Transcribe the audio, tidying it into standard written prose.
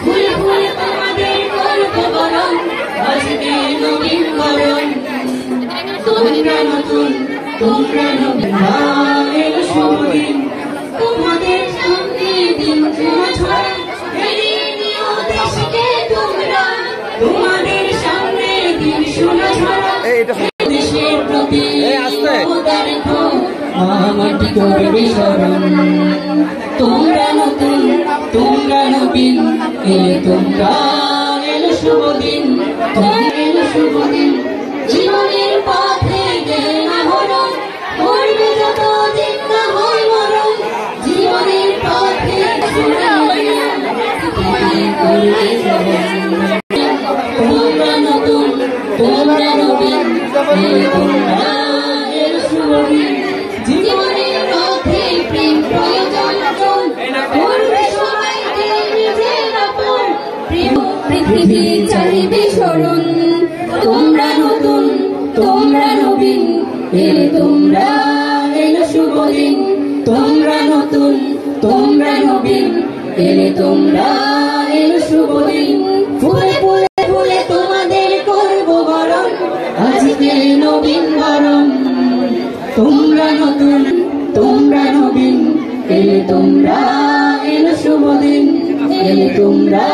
ফুলে ফুলে তোমাদের করব বরণ, আজকে নবীন বরণ। তোমরা নতুন, তোমরা নবীন, এলো শুভ দিন। তোমাদের সামনে দিন ঝরা, এগিয়ে নিও দেশকে তোমরা। তোমাদের সামনে দিন সোনা ঝরা, দেশের প্রতি মমতা রেখো, মাটি করবে স্মরণ। তোমরা নতুন, তোমরা নবীন, এলে তোমরা, এলো শুভ দিন। এলো শুভ দিন, জীবনের পথে জ্ঞান আহরণ করবে যত দিন না হয় মরণ। জীবনের পথে করবে তোমরা নতুন, তোমরা নবীন, এলে তোমরা, এলো শুভ দিন। জীবনের পথে প্রেম প্রয়োজন করবে সবাইকে নিজের আপন। প্রেম পৃথিবী চাইবে স্মরণ। তোমরা নতুন, তোমরা নবীন, এলে তোমরা, এলো শুভ দিন। তোমরা নতুন, তোমরা নবীন, এলে তোমরা, এলো শুভ দিন। ফুলে ফুলে ফুলে তোমাদের করব বরণ, আজকে নবীন বরণ। তোমরা নতুন, তোমরা নবীন, এলে তোমরা, এলো শুভ দিন। এলে তোমরা।